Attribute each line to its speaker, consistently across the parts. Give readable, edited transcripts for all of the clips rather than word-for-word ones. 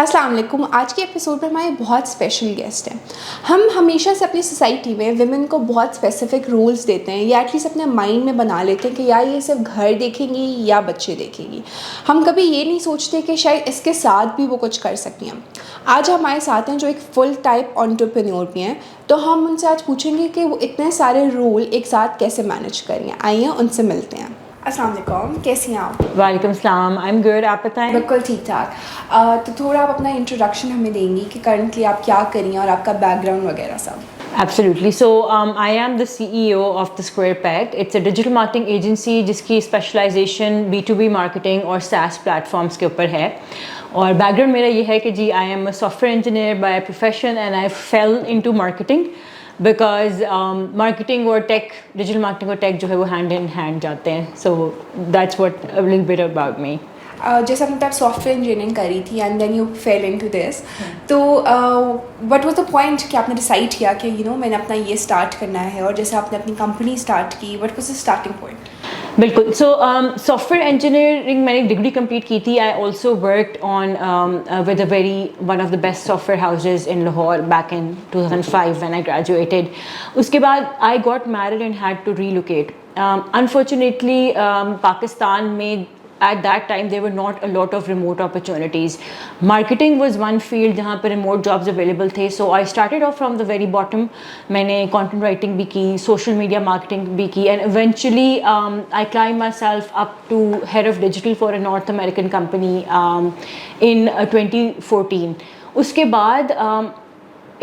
Speaker 1: السلام علیکم. آج کے ایپیسوڈ میں ہمارے بہت اسپیشل گیسٹ ہیں. ہم ہمیشہ سے اپنی سوسائٹی میں ویمن کو بہت اسپیسیفک رولس دیتے ہیں یا ایٹ لیسٹ اپنے مائنڈ میں بنا لیتے ہیں کہ یا یہ صرف گھر دیکھیں گی یا بچے دیکھیں گی. ہم کبھی یہ نہیں سوچتے کہ شاید اس کے ساتھ بھی وہ کچھ کر سکتی ہیں. آج ہمارے ساتھ ہیں جو ایک فل ٹائپ انٹرپرینور بھی ہیں, تو ہم ان سے آج پوچھیں گے کہ وہ اتنے سارے رول ایک ساتھ کیسے مینیج کریں. آئیے ان سے ملتے ہیں. السلام علیکم, کیسی ہیں آپ؟
Speaker 2: وعلیکم السلام, آئی ایم گڈ. آپ بتائیں.
Speaker 1: بالکل ٹھیک ٹھاک. تو تھوڑا آپ اپنا انٹروڈکشن ہمیں دیں گی کہ کرنٹلی آپ کیا کر رہی ہیں اور آپ کا بیک گراؤنڈ وغیرہ سب.
Speaker 2: Absolutely. So I am the CEO of the Square Peg. It's a digital marketing agency جس کی اسپیشلائزیشن B2B مارکیٹنگ اور SaaS پلیٹفارمس کے اوپر ہے. اور بیک گراؤنڈ میرا یہ ہے کہ جی I am a software engineer by profession and I fell into marketing because marketing اور ٹیک, ڈیجیٹل مارکیٹنگ اور ٹیک جو ہے وہ ہینڈ ان ہینڈ جاتے ہیں. So that's what a little bit about me.
Speaker 1: جیسے آپ نے سافٹ ویئر انجینئرنگ کری تھی and then you fell in to this, تو وٹ واز دا پوائنٹ کہ آپ نے ڈیسائڈ کیا کہ میں نے اپنا یہ اسٹارٹ کرنا ہے, اور جیسے آپ نے اپنی کمپنی اسٹارٹ کی, what was the starting point?
Speaker 2: بالکل. سو سافٹ ویئر انجینئرنگ میں نے ڈگری کمپلیٹ کی تھی. I also worked on with a very one of the best software houses in Lahore back in 2005 when I graduated. اس کے بعد I got married and had to relocate. Unfortunately Pakistan میں at that time there were not a lot of remote opportunities. Marketing was one field جہاں پہ remote jobs available تھے. So I started off from the very bottom. میں نے content writing بھی کی, social media marketing بھی کی, and eventually I climbed myself up to head of digital for a North American company in 2014. اس کے بعد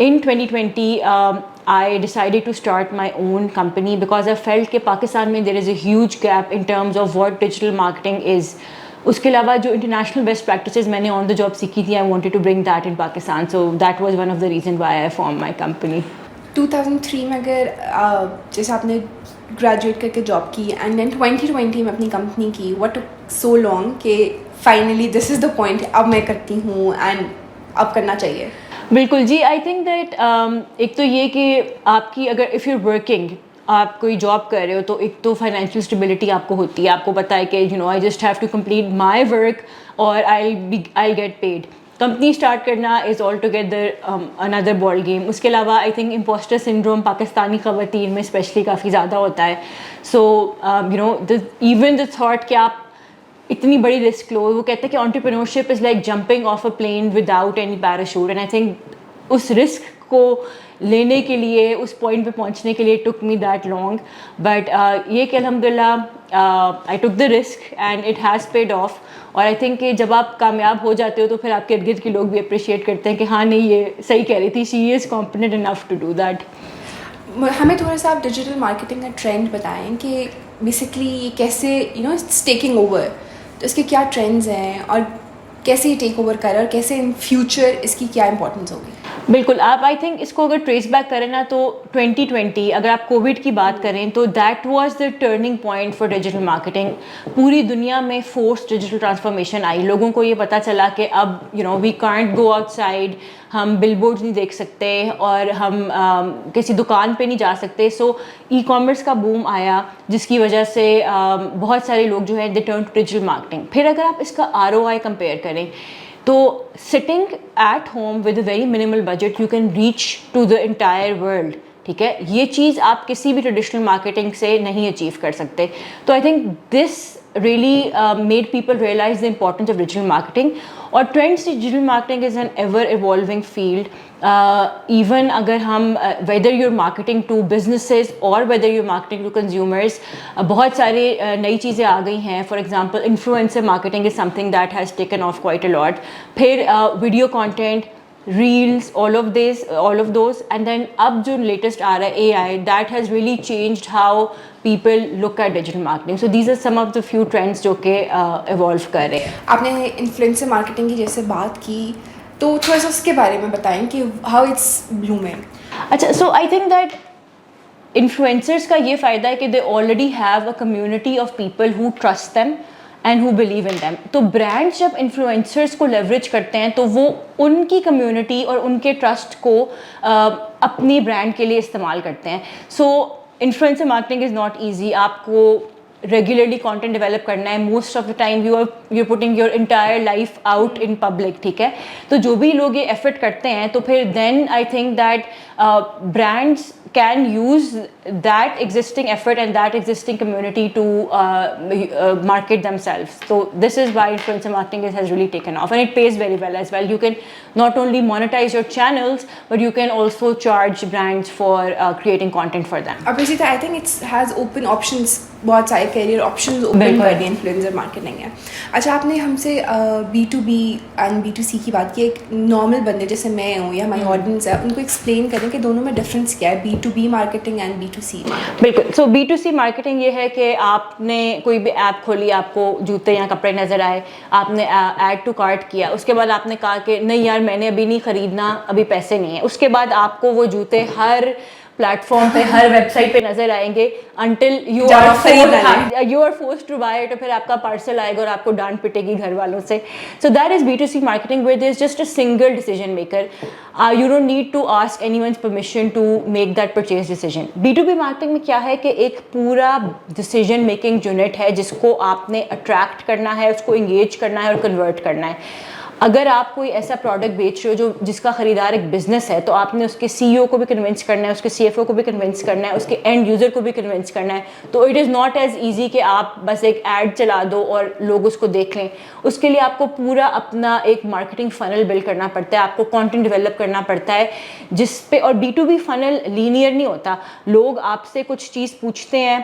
Speaker 2: in 2020 I decided to start my own company because I felt کہ پاکستان میں there is a huge gap in terms of what digital marketing is. اس کے علاوہ جو international best practices میں نے آن the job سیکھی تھی, I wanted to bring that in Pakistan. So that was one of the reasons why I formed my company.
Speaker 1: 2003 میں اگر جیسے آپ نے گریجویٹ کر کے جاب کی اینڈ دین 2020 میں اپنی کمپنی کی, what took so long کہ finally this is the point اب میں کرتی ہوں اینڈ اب کرنا چاہیے؟
Speaker 2: بالکل جی. آئی تھنک دیٹ ایک تو یہ کہ آپ کی اگر اف یو ورکنگ, آپ کوئی جاب کر رہے ہو تو ایک تو فائنینشیل اسٹیبلٹی آپ کو ہوتی ہے. آپ کو پتہ ہے کہ I just have to complete my work اور I get paid. Company start کرنا is all together another ball game. اس کے علاوہ I think impostor syndrome Pakistani خواتین میں اسپیشلی کافی زیادہ ہوتا ہے. سو ایون دا تھاٹ کہ آپ اتنی بڑی رسک لو, وہ کہتے ہیں کہ entrepreneurship is like jumping off a plane without any parachute. And I think اس رسک کو لینے کے لیے, اس پوائنٹ پہ پہنچنے کے لیے took me that long. But یہ کہ الحمد للہ I took the risk and it has paid off. اور آئی تھنک کہ جب آپ کامیاب ہو جاتے ہو تو پھر آپ کے ارد گرد کے لوگ بھی اپریشیٹ کرتے ہیں کہ ہاں نہیں یہ صحیح کہہ رہی تھی, she is confident enough to do that.
Speaker 1: ہمیں تھوڑا سا آپ ڈیجیٹل مارکیٹنگ کا ٹرینڈ بتائیں کہ بیسکلی یہ کیسے اٹس ٹیکنگ اوور, تو اس کے کیا ٹرینڈز ہیں اور کیسے یہ ٹیک اوور کرے اور کیسے ان فیوچر اس کی کیا امپورٹنس ہوگی؟
Speaker 2: بالکل. آپ آئی تھنک اس کو اگر ٹریس بیک کریں نا تو 2020 اگر آپ کووڈ کی بات کریں تو that was the turning point for digital marketing. پوری دنیا میں فورس ڈیجیٹل ٹرانسفارمیشن آئی. لوگوں کو یہ پتہ چلا کہ اب we can't go outside, ہم بل بورڈز نہیں دیکھ سکتے اور ہم کسی دکان پہ نہیں جا سکتے. سو ای کامرس کا بوم آیا جس کی وجہ سے بہت سارے لوگ جو ہے they turn to digital marketing. پھر اگر آپ اس کا ROI کمپیئر کریں تو sitting at home with a very minimal budget you can reach to the entire world. ٹھیک ہے, یہ چیز آپ کسی بھی ٹریڈیشنل مارکیٹنگ سے نہیں اچیو کر سکتے. تو I think this really made people realize the importance of digital marketing. اور trends digital marketing is an ever evolving field. Even اگر ہم whether you're marketing to businesses or whether you're marketing to consumers, بہت سارے نئی چیزیں آ گئی ہیں. For example, influencer marketing is something that has taken off quite a lot. پھر video content, reels, all of those, and then اب جو latest آ رہا ہے AI, that has really changed how people look at digital marketing. So these are some of the few trends جو کہ evolve کر رہے ہیں.
Speaker 1: آپ نے انفلوئنسر مارکیٹنگ کی جیسے بات کی تو تھوڑا سا اس کے بارے میں بتائیں کہ ہاؤ اٹس بلومنگ.
Speaker 2: اچھا, so I think that influencers کا یہ فائدہ ہے کہ they already have a community of people who trust them and who believe in them. تو برانڈس جب انفلوئنسرس کو لیوریج کرتے ہیں تو وہ ان کی کمیونٹی اور ان کے ٹرسٹ کو اپنی برانڈ کے لیے استعمال کرتے ہیں. So influencer marketing is not easy. آپ کو ریگولرلی کانٹینٹ ڈیولپ کرنا ہے, most of the time you are putting your entire life out in public, ٹھیک ہے. تو جو بھی لوگ یہ ایفرٹ کرتے ہیں تو پھر then I think that brands can use that existing effort and that existing community to market themselves. So this is why influencer marketing has really taken off, and it pays very well as well. You can not only monetize your channels, but you can also charge brands for creating content for them.
Speaker 1: Obviously, I think it has open options, بہت سارے career options open کر دی influencer marketing ہے. اچھا, آپ نے ہم سے B2B and B2C کی بات کی. ایک نارمل بندے جیسے میں ہوں یا ہماری آڈینس ہے, ان کو ایکسپلین کریں کہ دونوں میں ڈفرینس کیا ہے, B2B مارکیٹنگ اینڈ B2C.
Speaker 2: بالکل. سو B2C مارکیٹنگ یہ ہے کہ آپ نے کوئی بھی ایپ کھولی, آپ کو جوتے یا کپڑے نظر آئے, آپ نے ایڈ ٹو کارٹ کیا, اس کے بعد آپ نے کہا کہ نہیں یار میں نے ابھی نہیں خریدنا, ابھی پیسے نہیں ہیں. اس کے بعد آپ کو وہ جوتے ہر پلیٹ فارم پہ, ہر ویب سائٹ پہ نظر آئیں گے until you are forced to buy it, اور پھر آپ کا پارسل آئے گا اور آپ کو ڈانٹ پٹے گی گھر والوں سے. So that is B2C marketing where there is just a single decision maker. You don't need to ask anyone's permission to make that purchase decision. B2B marketing میں کیا ہے کہ ایک پورا ڈیسیجن میکنگ یونٹ ہے جس کو آپ نے اٹریکٹ کرنا ہے, اس کو انگیج کرنا ہے اور کنورٹ کرنا ہے. اگر آپ کوئی ایسا پروڈکٹ بیچ رہے ہو جس کا خریدار ایک بزنس ہے, تو آپ نے اس کے CEO کو بھی کنونس کرنا ہے, اس کے CFO کو بھی کنونس کرنا ہے, اس کے اینڈ یوزر کو بھی کنونس کرنا ہے. تو it is not as easy کہ آپ بس ایک ایڈ چلا دو اور لوگ اس کو دیکھ لیں. اس کے لیے آپ کو پورا اپنا ایک مارکیٹنگ فنل بلڈ کرنا پڑتا ہے, آپ کو کانٹینٹ ڈیولپ کرنا پڑتا ہے جس پہ, اور B2B فنل لینئر نہیں ہوتا. لوگ آپ سے کچھ چیز پوچھتے ہیں,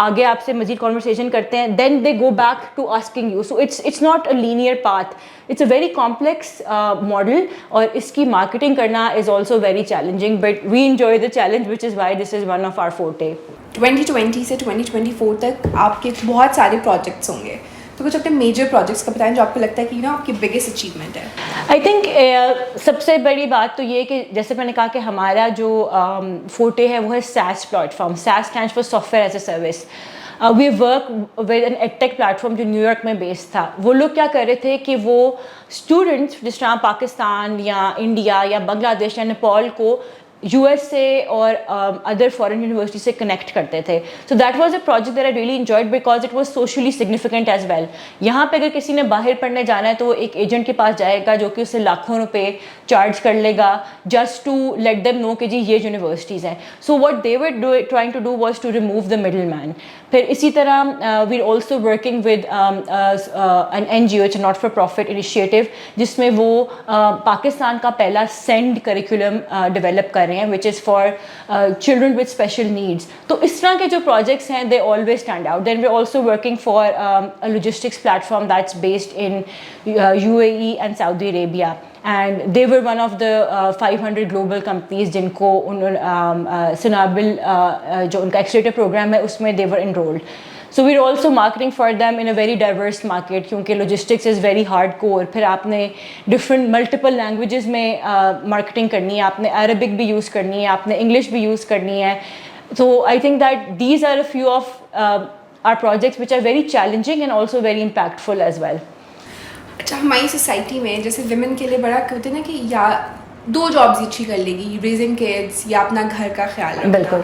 Speaker 2: آگے آپ سے مزید کانورسیشن کرتے ہیں, then they go back to asking you. So it's not a linear path, it's a very complex model, اور اس کی مارکیٹنگ کرنا is also very challenging, but we enjoy the challenge which is why this is one of our forte.
Speaker 1: 2020 سے 2024 تک آپ کے بہت سارے پروجیکٹس ہوں گے, تو کچھ اپنے میجر پروجیکٹس کا بتائیں جو آپ کو لگتا ہے کہ آپ کی بگیسٹ اچیومنٹ ہے.
Speaker 2: آئی تھنک سب سے بڑی بات تو یہ کہ جیسے میں نے کہا کہ ہمارا جو فورٹے ہے وہ ہے SaaS platform. SaaS stands for software as a service. We work with an edtech platform جو نیو یارک میں بیس تھا. وہ لوگ کیا کر رہے تھے کہ وہ اسٹوڈنٹس جس طرح پاکستان یا انڈیا یا بنگلہ دیش یا نیپال کو USA اور ادر فارن یونیورسٹی سے کنیکٹ کرتے تھے. So that was a project that I really enjoyed because it was socially significant as well. یہاں پہ اگر کسی نے باہر پڑھنے جانا ہے تو وہ ایک ایجنٹ کے پاس جائے گا جو کہ اسے لاکھوں روپے چارج کر لے گا just to let them know کہ جی یہ یونیورسٹیز ہیں. So what they were trying to do was to remove the middleman. پھر اسی طرح we are also working with an NGO, it's not for profit initiative, جس میں وہ پاکستان کا پہلا سینڈ کریکولم ڈیولپ کر رہے ہیں which is for children with special needs. تو اس طرح کے جو projects ہیں they always stand out. Then we're also working for a logistics platform that's based in UAE and Saudi Arabia, and they were one of the 500 global companies جن کو سنابل جو ان کا accelerator programme ہے اس میں they were enrolled. So we're also marketing for them in a very diverse market کیونکہ logistics is very hard core. پھر آپ نے different multiple languages میں marketing کرنی ہے, آپ نے Arabic بھی یوز کرنی ہے, آپ نے English بھی یوز کرنی ہے. So I think that these are a few of our projects which are very challenging and also very impactful as well.
Speaker 1: اچھا, ہماری سوسائٹی میں جیسے ویمن کے لیے بڑا ہوتے ہیں نا کہ یا 2 جابس اچھی کر لے گی, ریزنگ کڈس یا اپنا گھر کا خیال رکھنا.
Speaker 2: بالکل.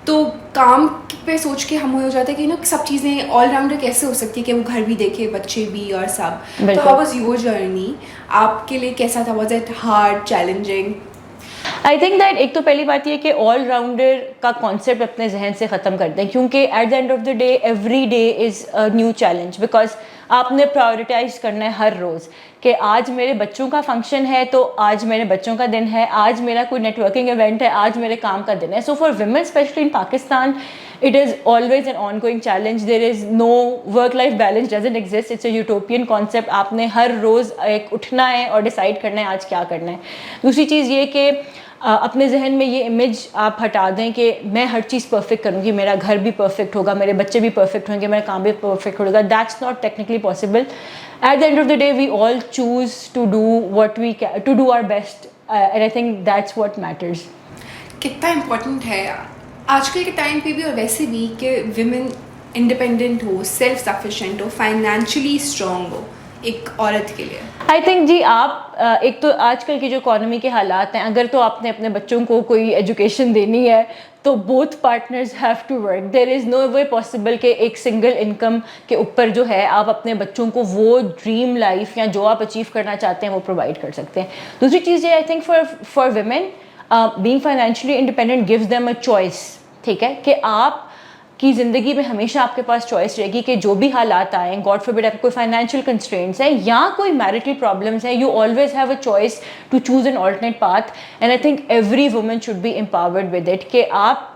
Speaker 1: تو کام پہ سوچ کے ہم ہو جاتا ہے کہ سب چیزیں آل راؤنڈر کیسے ہو سکتی ہے کہ وہ گھر بھی دیکھے, بچے بھی اور سب. تو ہاؤ واز یور جرنی, آپ کے لیے کیسا تھا, was it hard, challenging?
Speaker 2: I think that ایک تو پہلی بات یہ کہ آل راؤنڈر کا کانسیپٹ اپنے ذہن سے ختم کر دیں, کیونکہ at the end of the day every day is a new challenge, because آپ نے پرائورٹائز کرنا ہے ہر روز کہ آج میرے بچوں کا فنکشن ہے تو آج میرے بچوں کا دن ہے, آج میرا کوئی نیٹ ورکنگ ایونٹ ہے, آج میرے کام کا دن ہے. So for women especially in Pakistan it is always an ongoing challenge. There is no work life balance, doesn't exist. It's a utopian concept. آپ نے ہر روز ایک اٹھنا ہے اور ڈیسائڈ کرنا ہے آج کیا کرنا ہے. دوسری چیز یہ کہ اپنے ذہن میں یہ امیج آپ ہٹا دیں کہ میں ہر چیز پرفیکٹ کروں گی, میرا گھر بھی پرفیکٹ ہوگا, میرے بچے بھی پرفیکٹ ہوں گے, میرا کام بھی پرفیکٹ ہوگا. That's not technically possible. At the end of the day we all choose to do what we to do are best, and I think that's what matters.
Speaker 1: کتنا امپورٹنٹ ہے آج کل کے ٹائم پہ بھی اور ویسے بھی کہ ویمن انڈیپینڈنٹ ہو, سیلف سفیشینٹ ہو, فائنینشلی اسٹرانگ ہو. ایک عورت کے لیے؟
Speaker 2: آئی تھنک جی آپ ایک تو آج کل کی جو اکانومی کے حالات ہیں, اگر تو آپ نے اپنے بچوں کو کوئی ایجوکیشن دینی ہے تو both partners have to work. There is no way possible کہ ایک سنگل انکم کے اوپر جو ہے آپ اپنے بچوں کو وہ ڈریم لائف یا جو آپ اچیو کرنا چاہتے ہیں وہ پرووائڈ کر سکتے ہیں. دوسری چیز یہ I think for women being financially independent gives them a choice. ٹھیک ہے کہ آپ کی زندگی میں ہمیشہ آپ کے پاس چوائس رہے گی کہ جو بھی حالات آئیں, گاڈ فاربڈ آپ کوئی فائنینشیل کنسٹرینٹس ہیں یا کوئی میرٹل پرابلمس ہیں, you always have a choice to choose an alternate path. And I think every woman should be empowered with it کہ آپ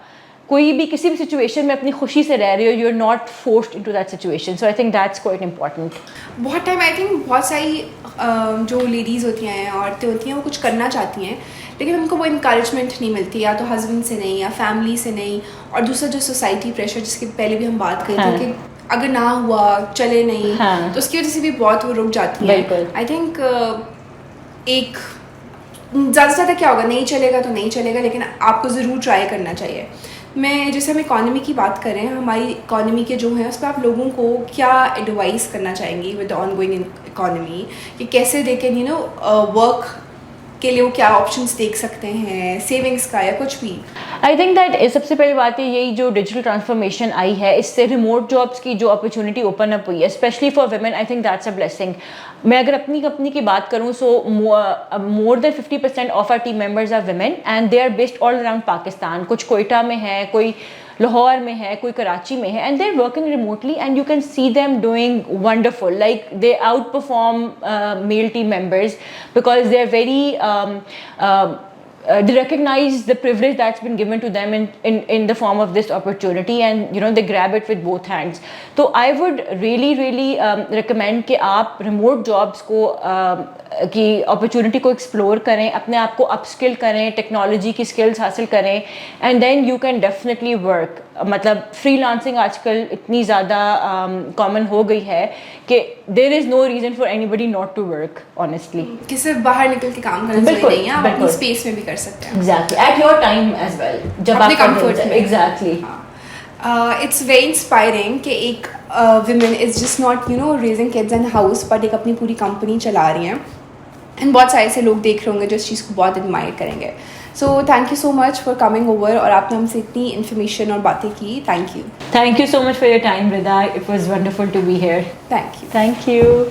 Speaker 2: کوئی بھی کسی بھی سچویشن میں اپنی خوشی سے رہ رہے ہو, you are not forced into that situation. So I think that's quite important.
Speaker 1: بہت ٹائم آئی تھنک بہت ساری جو لیڈیز ہوتی ہیں, عورتیں ہوتی ہیں, وہ کچھ کرنا چاہتی ہیں لیکن ان کو وہ انکریجمنٹ نہیں ملتی, یا تو ہسبینڈ سے نہیں یا فیملی سے نہیں, اور دوسرا جو سوسائٹی پریشر جس کی پہلے بھی ہم بات کر رہے تھے کہ اگر نہ ہوا چلے نہیں تو اس کی وجہ سے بھی بہت وہ رک جاتی ہیں. آئی تھنک ایک زیادہ سے زیادہ کیا ہوگا, نہیں چلے گا تو نہیں چلے گا, لیکن آپ کو ضرور ٹرائی کرنا چاہیے. میں جیسے ہم اکانومی کی بات کریں, ہماری اکانومی کے جو ہیں اس پہ آپ لوگوں کو کیا ایڈوائز کرنا چاہیں گی ود آن گوئنگ اکانومی, کہ کیسے they can you know work کے لیے وہ کیا آپشنس دیکھ سکتے ہیں, سیونگس کا یا کچھ بھی؟
Speaker 2: آئی تھنک دیٹ سب سے پہلی بات ہے یہی جو ڈیجیٹل ٹرانسفارمیشن آئی ہے, اس سے ریموٹ جابس کی جو اپرچونیٹی اوپن اپ ہوئی ہے especially for women, I think that's a blessing. میں اگر اپنی کمپنی کی بات کروں so more than 50% of our team members are women and they are based all around Pakistan. کچھ کوئٹہ میں ہے, کوئی لاہور میں ہے, کوئی کراچی میں ہے, and they are working remotely and you can see them doing wonderful, like they outperform male team members because they are very they recognize the privilege that's been given to them in the form of this opportunity, and you know they grab it with both hands. So I would really recommend کہ آپ remote jobs کو کی opportunity کو explore کریں, اپنے آپ کو اپ skill کریں, ٹیکنالوجی کی skills حاصل کریں, and then you can definitely work. مطلب فری لانسنگ آج کل اتنی زیادہ کامن ہو گئی ہے کہ there is no reason for anybody not to work honestly.
Speaker 1: کہ صرف باہر نکل کے کام کرنا ضروری نہیں ہے, آپ اپنی اسپیس میں بھی کر سکتے ہیں.
Speaker 2: Exactly at your time as well, جب آپ
Speaker 1: کمفرٹ میں.
Speaker 2: ایگزیکٹلی.
Speaker 1: اٹس ویری انسپائرنگ کہ ایک women is just not you know raising kids in house, but ایک اپنی پوری کمپنی چلا رہی ہیں, اینڈ بہت سارے ایسے لوگ دیکھ رہے ہوں گے جو اس چیز کو بہت ایڈمائر کریں گے. So thank you so much for coming over, اور آپ نے ہم سے اتنی انفارمیشن اور باتیں کی. Thank you
Speaker 2: so much for your time Rida, it was wonderful to be here.
Speaker 1: Thank you.